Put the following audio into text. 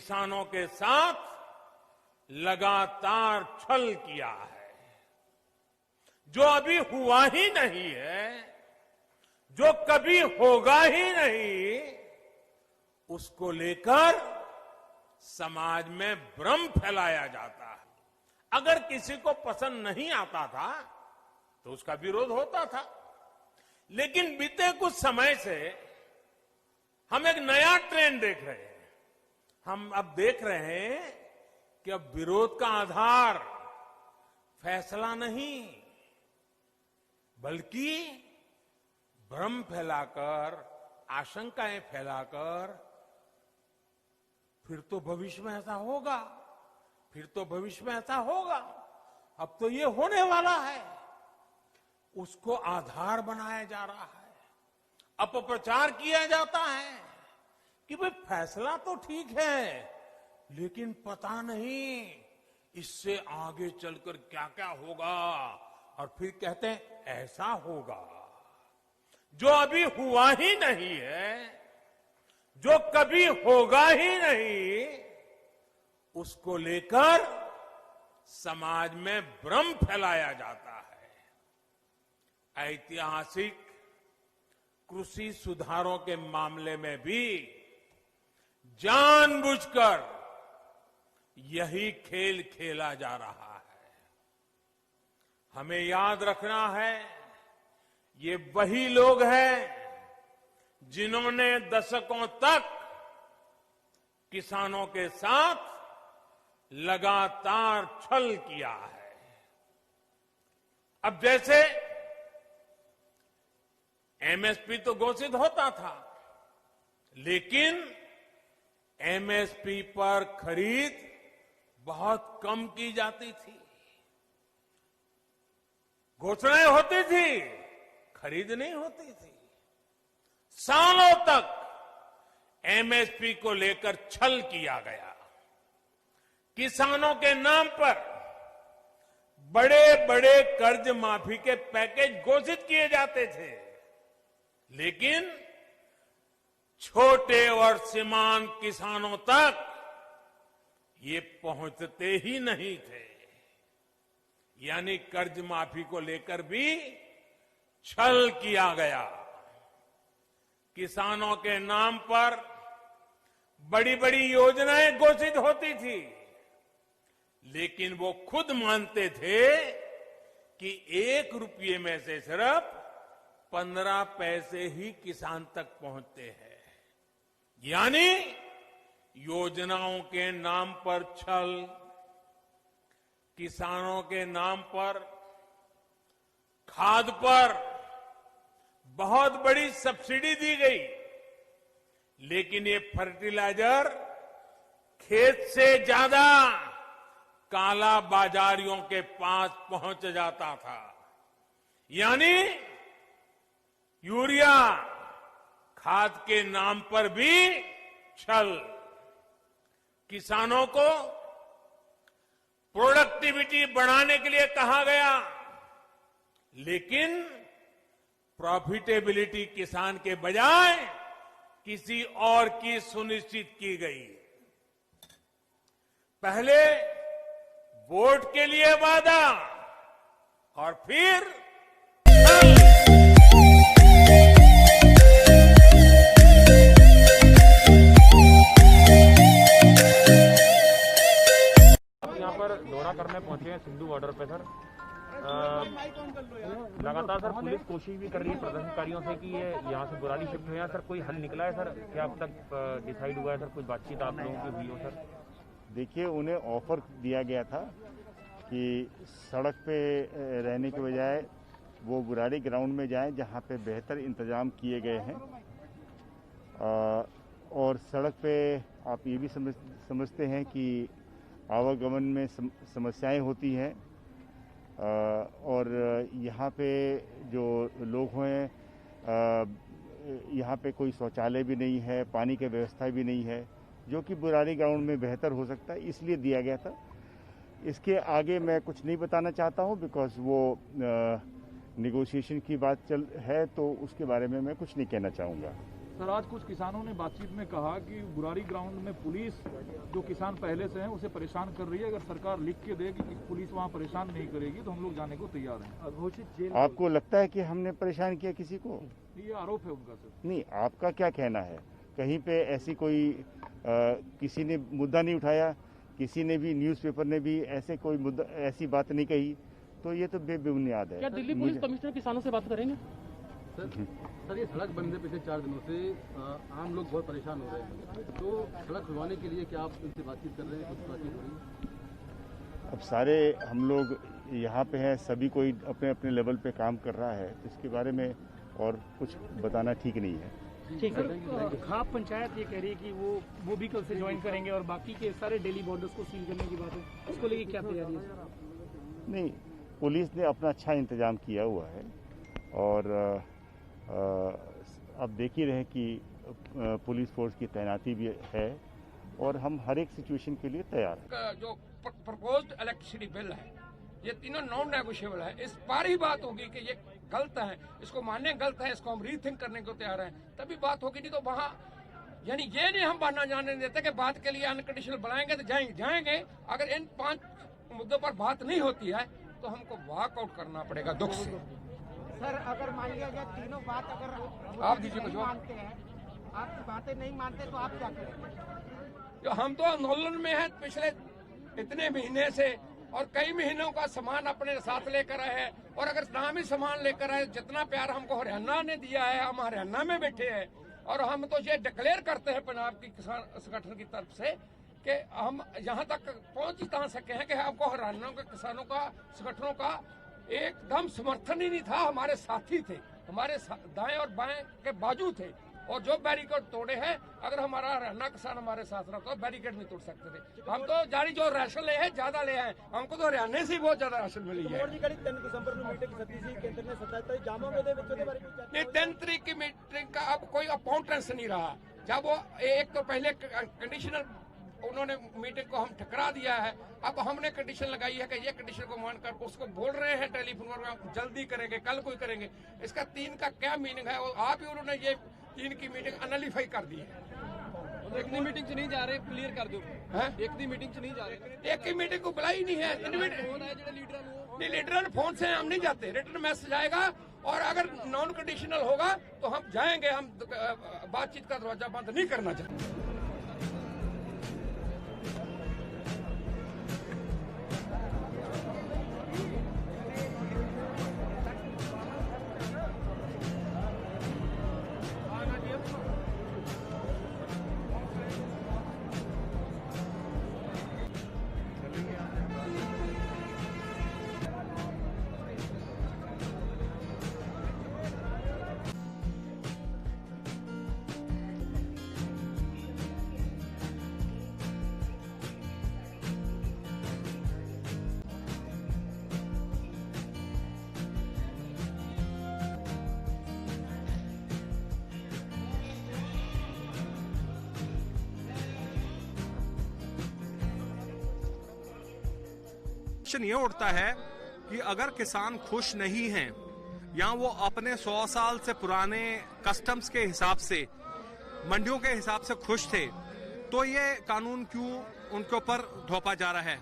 किसानों के साथ लगातार छल किया है। जो अभी हुआ ही नहीं है, जो कभी होगा ही नहीं, उसको लेकर समाज में भ्रम फैलाया जाता है। अगर किसी को पसंद नहीं आता था तो उसका विरोध होता था, लेकिन बीते कुछ समय से हम एक नया ट्रेंड देख रहे हैं। हम अब देख रहे हैं कि अब विरोध का आधार फैसला नहीं, बल्कि भ्रम फैलाकर, आशंकाएं फैलाकर, फिर तो भविष्य में ऐसा होगा, फिर तो भविष्य में ऐसा होगा, अब तो ये होने वाला है, उसको आधार बनाया जा रहा है। अपप्रचार किया जाता है कि भाई फैसला तो ठीक है, लेकिन पता नहीं इससे आगे चलकर क्या क्या होगा, और फिर कहते हैं ऐसा होगा। जो अभी हुआ ही नहीं है, जो कभी होगा ही नहीं, उसको लेकर समाज में भ्रम फैलाया जाता है। ऐतिहासिक कृषि सुधारों के मामले में भी जानबूझकर यही खेल खेला जा रहा है। हमें याद रखना है, ये वही लोग हैं जिन्होंने दशकों तक किसानों के साथ लगातार छल किया है। अब जैसे एमएसपी तो घोषित होता था, लेकिन एमएसपी पर खरीद बहुत कम की जाती थी। घोषणाएं होती थी, खरीद नहीं होती थी। सालों तक एमएसपी को लेकर छल किया गया। किसानों के नाम पर बड़े बड़े कर्ज माफी के पैकेज घोषित किए जाते थे, लेकिन छोटे और सीमांत किसानों तक ये पहुंचते ही नहीं थे। यानी कर्ज माफी को लेकर भी छल किया गया। किसानों के नाम पर बड़ी बड़ी योजनाएं घोषित होती थी, लेकिन वो खुद मानते थे कि 1 रुपये में से सिर्फ 15 पैसे ही किसान तक पहुंचते हैं। यानी योजनाओं के नाम पर छल, किसानों के नाम पर खाद पर बहुत बड़ी सब्सिडी दी गई, लेकिन ये फर्टिलाइजर खेत से ज्यादा काला बाजारियों के पास पहुंच जाता था। यानी यूरिया खाद के नाम पर भी छल। किसानों को प्रोडक्टिविटी बढ़ाने के लिए कहा गया, लेकिन प्रॉफिटेबिलिटी किसान के बजाय किसी और की सुनिश्चित की गई। पहले वोट के लिए वादा और फिर दौरा करने पहुंचे हैं सिंधु बॉर्डर पे सर। लगातार सर पुलिस कोशिश भी कर रही है प्रदर्शनकारियों से कि ये यहाँ से बुराली शिफ्ट हुए हैं। सर कोई हल निकला है सर? क्या अब तक डिसाइड हुआ है सर? कुछ बातचीत आप लोगों की हुई हो सर? देखिए, उन्हें ऑफर दिया गया था कि सड़क पे रहने के बजाय वो बुराली ग्राउंड में जाएं, जहाँ पे बेहतर इंतजाम किए गए हैं। और सड़क पे आप ये भी समझते हैं कि आवागमन में समस्याएं होती हैं, और यहाँ पे जो लोग हैं, यहाँ पे कोई शौचालय भी नहीं है, पानी की व्यवस्था भी नहीं है, जो कि बुराली ग्राउंड में बेहतर हो सकता है, इसलिए दिया गया था। इसके आगे मैं कुछ नहीं बताना चाहता हूँ, बिकॉज वो नेगोशिएशन की बात है, तो उसके बारे में मैं कुछ नहीं कहना चाहूँगा। सर आज कुछ किसानों ने बातचीत में कहा कि बुरारी ग्राउंड में पुलिस जो किसान पहले से हैं उसे परेशान कर रही है। अगर सरकार लिख के दे कि पुलिस वहां परेशान नहीं करेगी तो हम लोग जाने को तैयार हैं। घोषित जेल आपको लगता है कि हमने परेशान किया किसी को? ये आरोप है उनका सर। नहीं, आपका क्या कहना है? कहीं पे ऐसी कोई किसी ने मुद्दा नहीं उठाया, किसी ने भी न्यूज़पेपर ने भी ऐसे कोई मुद्दा ऐसी बात नहीं कही, तो ये तो बेबुनियाद है। क्या दिल्ली पुलिस कमिश्नर किसानों से बात करेंगे? सर ये सड़क बंद है पिछले 4 दिनों से, आम लोग बहुत परेशान हो रहे हैं, तो सड़क खुलवाने के लिए क्या आप उनसे बातचीत कर रहे हैं? कुछ बातचीत हो रही है? अब सारे हम लोग यहाँ पे हैं, सभी कोई अपने अपने लेवल पे काम कर रहा है, इसके बारे में और कुछ बताना ठीक नहीं है। ठीक है। खाप पंचायत ये कह रही है कि वो भी कल से ज्वाइन करेंगे और बाकी के सारे डेली बॉर्डर्स को सील करने की बात है, उसको लेके क्या तैयारी है? नहीं, पुलिस ने अपना अच्छा इंतजाम किया हुआ है और अब देख ही रहे कि पुलिस फोर्स की तैनाती भी है और हम हर एक सिचुएशन के लिए तैयार हैं। जो प्रपोज्ड इलेक्ट्रिसिटी बिल है, ये तीनों नॉन नेगोशिएबल है। इस बार ही बात होगी कि ये गलत है, इसको मानने गलत है, इसको हम रीथिंक करने को तैयार हैं, तभी बात होगी। नहीं तो वहाँ यानी ये नहीं हम बनना जाने देते कि बात के लिए अनकंडीशनल बनाएंगे तो जाएंगे। अगर इन 5 मुद्दों पर बात नहीं होती है तो हमको वॉकआउट करना पड़ेगा दुख से। सर अगर मान लिया जाए तीनों बात अगर आप दीजिए कुछ मानते हैं, आपकी बातें नहीं मानते तो आप क्या करेंगे? जो हम तो आंदोलन में हैं पिछले इतने महीने से और कई महीनों का सामान अपने साथ लेकर आए हैं, और अगर नाम ही सामान लेकर आए, जितना प्यार हमको हरियाणा ने दिया है, हम हरियाणा में बैठे हैं और हम तो ये डिक्लेयर करते हैं पंजाब की किसान संगठन की तरफ से कि हम यहाँ तक पहुँच ही कहाँ सके हैं कि हमको हरियाणा के किसानों का संगठनों का एकदम समर्थन ही नहीं था। हमारे साथी थे, हमारे दाएं और बाएं के बाजू थे, और जो बैरिकेड तोड़े हैं, अगर हमारा हरियाणा किसान हमारे साथ रहता तो बैरिकेड नहीं तोड़ सकते थे। हम तो जारी जो राशन ले हैं ज्यादा ले हैं, हमको तो हरियाणा से ही बहुत ज्यादा राशन मिली है। नहीं, 3 तारीख की मीटिंग का अब कोई अपाउंटेंस नहीं रहा। जब वो एक तो पहले कंडीशनल उन्होंने मीटिंग को हम ठकरा दिया है, अब हमने कंडीशन लगाई है कि ये कंडीशन को मानकर उसको बोल रहे हैं टेलीफोन पर जल्दी करेंगे, कल कोई करेंगे। इसका 3 का क्या मीनिंग है? आप ही उन्होंने ये 3 की मीटिंग अनलिफाई कर दी है। एक दी मीटिंग से नहीं जा रहे, क्लियर कर दो। एक दी मीटिंग से नहीं जा रहे, एक की मीटिंग को बुलाई नहीं है। नहीं, लीडर फोन से हम नहीं जाते, रिटर्न मैसेज आएगा और अगर नॉन कंडीशनल होगा तो हम जाएंगे। हम बातचीत का दरवाजा बंद नहीं करना चाहते। प्रश्न ये उठता है कि अगर किसान खुश नहीं हैं या वो अपने 100 साल से पुराने कस्टम्स के हिसाब से, मंडियों के हिसाब से खुश थे, तो ये कानून क्यों उनके ऊपर थोपा जा रहा है?